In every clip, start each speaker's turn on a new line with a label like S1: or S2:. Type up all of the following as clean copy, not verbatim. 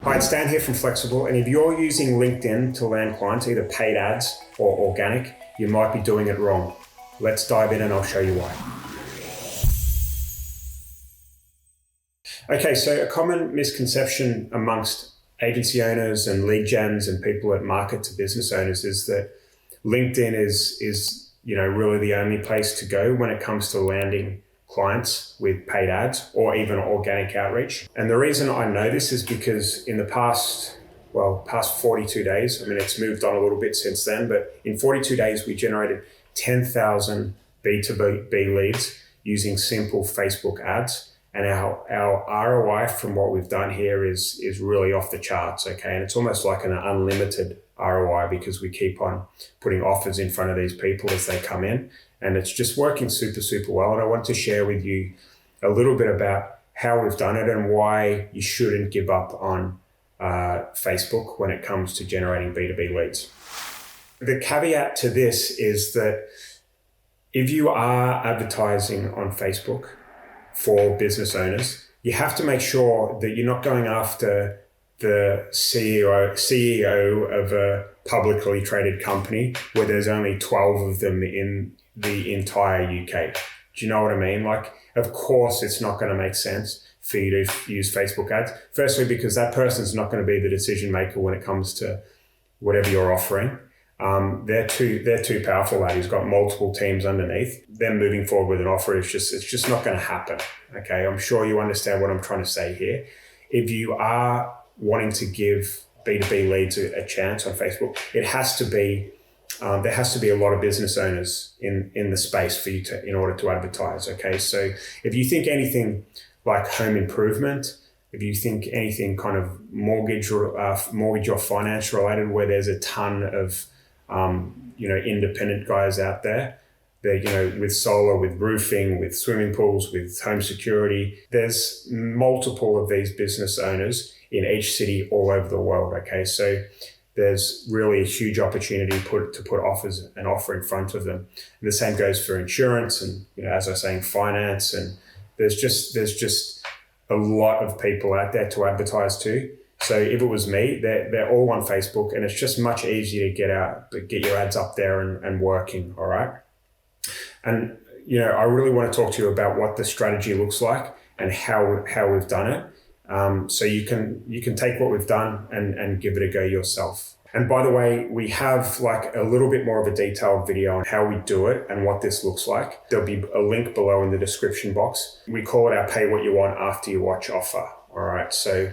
S1: Hi, it's Dan here from Flexxable, and if you're using LinkedIn to land clients, either paid ads or organic, you might be doing it wrong. Let's dive in and I'll show you why. Okay, so a common misconception amongst agency owners and lead gens and people that market to business owners is that LinkedIn is really the only place to go when it comes to landing clients with paid ads or even organic outreach. And the reason I know this is because in the past 42 days, it's moved on a little bit since then, but in 42 days, we generated 10,000 B2B leads using simple Facebook ads. And our ROI from what we've done here is really off the charts, okay? And it's almost like an unlimited ROI because we keep on putting offers in front of these people as they come in. And it's just working super, super well. And I want to share with you a little bit about how we've done it and why you shouldn't give up on Facebook when it comes to generating B2B leads. The caveat to this is that if you are advertising on Facebook for business owners, you have to make sure that you're not going after the CEO of a publicly traded company where there's only 12 of them in the entire UK. Do you know what I mean? Like, of course, it's not going to make sense for you to use Facebook ads. Firstly, because that person's not going to be the decision maker when it comes to whatever you're offering. They're too powerful. That he's got multiple teams underneath. Them moving forward with an offer it's just not going to happen. Okay, I'm sure you understand what I'm trying to say here. If you are wanting to give B2B leads a chance on Facebook, it has to be there has to be a lot of business owners in the space for you in order to advertise. Okay, so if you think anything like home improvement, if you think anything kind of mortgage or finance related, where there's a ton of independent guys out there, with solar, with roofing, with swimming pools, with home security, there's multiple of these business owners in each city all over the world. Okay, so there's really a huge opportunity to put an offer in front of them. And the same goes for insurance and, as I was saying, finance. And there's just a lot of people out there to advertise to. So if it was me, they're all on Facebook, and it's just much easier to get your ads up there and working. All right. And, I really want to talk to you about what the strategy looks like and how we've done it. So you can take what we've done and give it a go yourself. And by the way, we have like a little bit more of a detailed video on how we do it and what this looks like. There'll be a link below in the description box. We call it our pay what you want after you watch offer. All right. So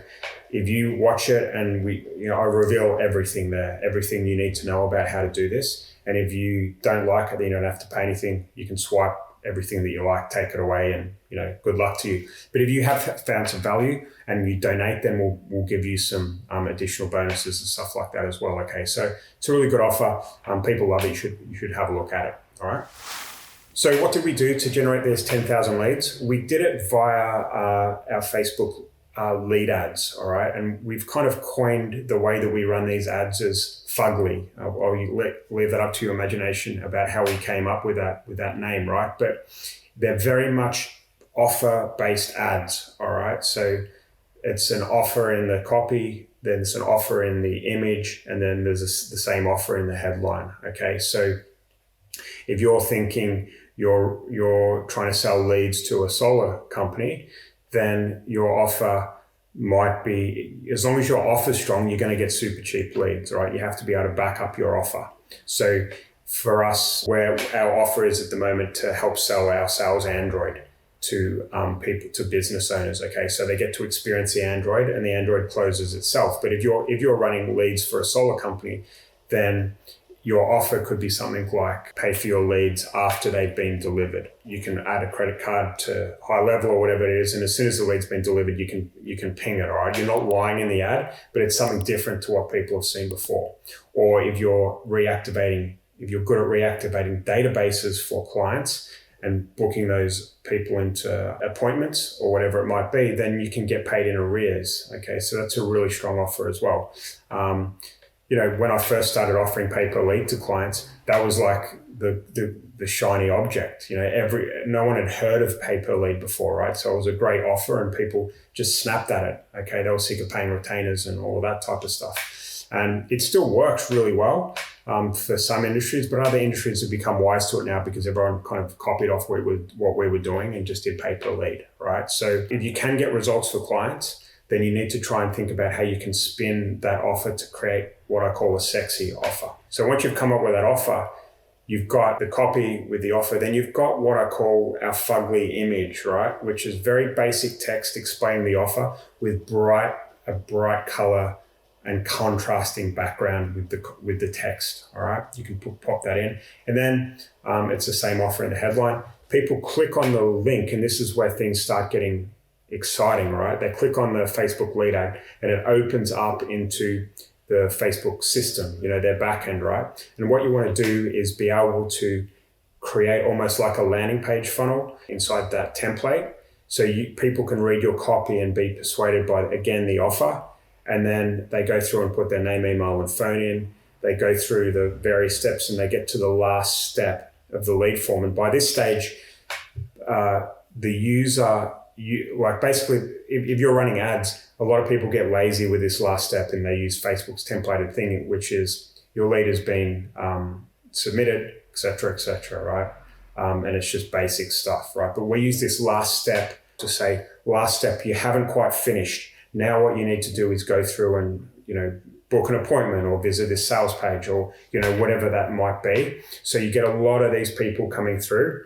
S1: if you watch it and I reveal everything there, everything you need to know about how to do this. And if you don't like it, then you don't have to pay anything. You can swipe everything that you like, take it away, and good luck to you. But if you have found some value and you donate, then we'll give you some additional bonuses and stuff like that as well. Okay, so it's a really good offer. People love it. You should have a look at it. All right. So what did we do to generate these 10,000 leads? We did it via our Facebook lead ads. All right, and we've kind of coined the way that we run these ads as fugly. I'll leave that up to your imagination about how we came up with that name, right? But they're very much offer-based ads, all right? So it's an offer in the copy, then it's an offer in the image, and then there's the same offer in the headline, okay? So if you're thinking you're trying to sell leads to a solar company, then your offer might be, as long as your offer is strong, you're going to get super cheap leads, right? You have to be able to back up your offer. So for us, where our offer is at the moment to help sell our sales Android to people, to business owners, okay? So they get to experience the Android and the Android closes itself. But if you're running leads for a solar company, then your offer could be something like pay for your leads after they've been delivered. You can add a credit card to HighLevel or whatever it is, and as soon as the lead's been delivered, you can ping it, all right? You're not lying in the ad, but it's something different to what people have seen before. Or if you're good at reactivating databases for clients and booking those people into appointments or whatever it might be, then you can get paid in arrears, okay? So that's a really strong offer as well. when I first started offering pay-per-lead to clients, that was like the shiny object. No one had heard of pay-per-lead before, right? So it was a great offer and people just snapped at it. Okay, they were sick of paying retainers and all of that type of stuff. And it still works really well for some industries, but other industries have become wise to it now because everyone kind of copied off what we were doing and just did pay-per-lead, right? So if you can get results for clients, then you need to try and think about how you can spin that offer to create what I call a sexy offer. So once you've come up with that offer, you've got the copy with the offer, then you've got what I call our fugly image, right? Which is very basic text explaining the offer with a bright color and contrasting background with the text, all right? You can pop that in. And then it's the same offer in the headline. People click on the link, and this is where things start getting exciting, right? They click on the Facebook lead ad and it opens up into the Facebook system, their backend, right? And what you want to do is be able to create almost like a landing page funnel inside that template. So people can read your copy and be persuaded by, again, the offer. And then they go through and put their name, email, and phone in. They go through the various steps and they get to the last step of the lead form. And by this stage, the user, basically, if you're running ads, a lot of people get lazy with this last step and they use Facebook's templated thing, which is your lead has been submitted, et cetera, right? And it's just basic stuff, right? But we use this last step to say, last step, you haven't quite finished. Now what you need to do is go through and, book an appointment or visit this sales page or, whatever that might be. So you get a lot of these people coming through,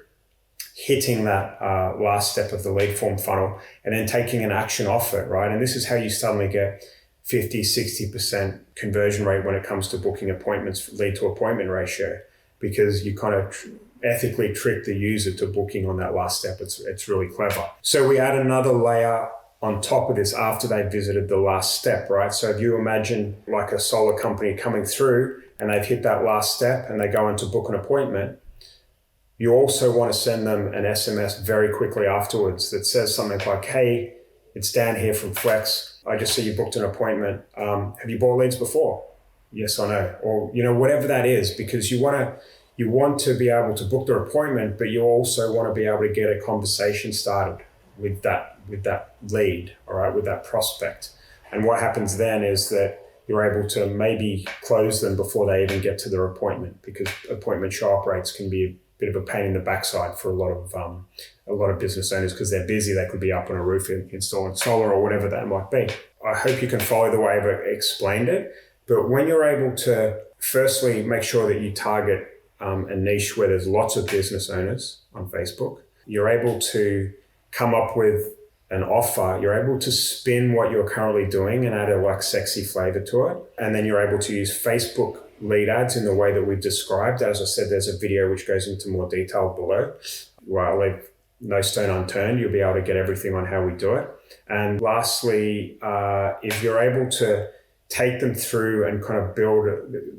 S1: hitting that last step of the lead form funnel and then taking an action off it, right? And this is how you suddenly get 50, 60% conversion rate when it comes to booking appointments, lead to appointment ratio, because you kind of ethically trick the user to booking on that last step. It's really clever. So we add another layer on top of this after they've visited the last step, right? So if you imagine like a solar company coming through and they've hit that last step and they go in to book an appointment, you also want to send them an SMS very quickly afterwards that says something like, hey, it's Dan here from Flex. I just see you booked an appointment. Have you bought leads before? Yes or no? Or, whatever that is, because you want to be able to book their appointment, but you also want to be able to get a conversation started with that lead, all right, with that prospect. And what happens then is that you're able to maybe close them before they even get to their appointment, because appointment show-up rates can be a bit of a pain in the backside for a lot of business owners because they're busy. They could be up on a roof installing solar or whatever that might be. I hope you can follow the way I've explained it. But when you're able to firstly make sure that you target a niche where there's lots of business owners on Facebook, you're able to come up with an offer, you're able to spin what you're currently doing and add a sexy flavor to it. And then you're able to use Facebook lead ads in the way that we've described. As I said, there's a video which goes into more detail below. Well, I'll leave no stone unturned. You'll be able to get everything on how we do it. And lastly, if you're able to take them through and kind of build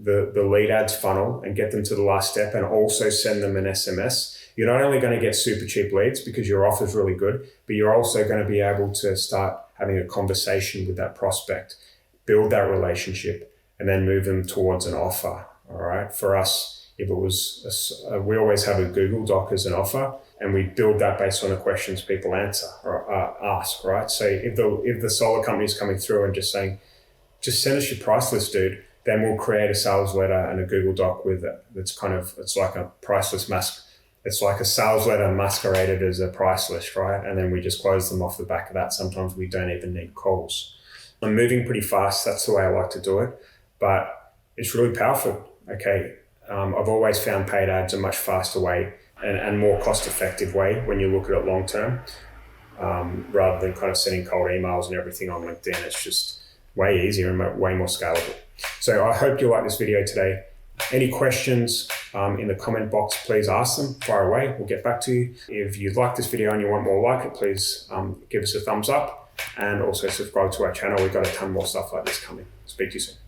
S1: the lead ads funnel and get them to the last step and also send them an SMS, you're not only going to get super cheap leads because your offer is really good, but you're also going to be able to start having a conversation with that prospect, build that relationship, and then move them towards an offer. All right. For us, if it was, we always have a Google Doc as an offer, and we build that based on the questions people answer or ask. Right. So if the solar company is coming through and just saying, just send us your price list, dude, then we'll create a sales letter and a Google Doc with it. It's like a price list mask. It's like a sales letter masqueraded as a price list, right? And then we just close them off the back of that. Sometimes we don't even need calls. I'm moving pretty fast. That's the way I like to do it, but it's really powerful. Okay. I've always found paid ads a much faster way and more cost-effective way when you look at it long-term, rather than kind of sending cold emails and everything on LinkedIn. It's just way easier and way more scalable. So I hope you like this video today. Any questions in the comment box, please ask them, fire away. We'll get back to you. If you like this video and you want more like it, please give us a thumbs up and also subscribe to our channel. We've got a ton more stuff like this coming. Speak to you soon.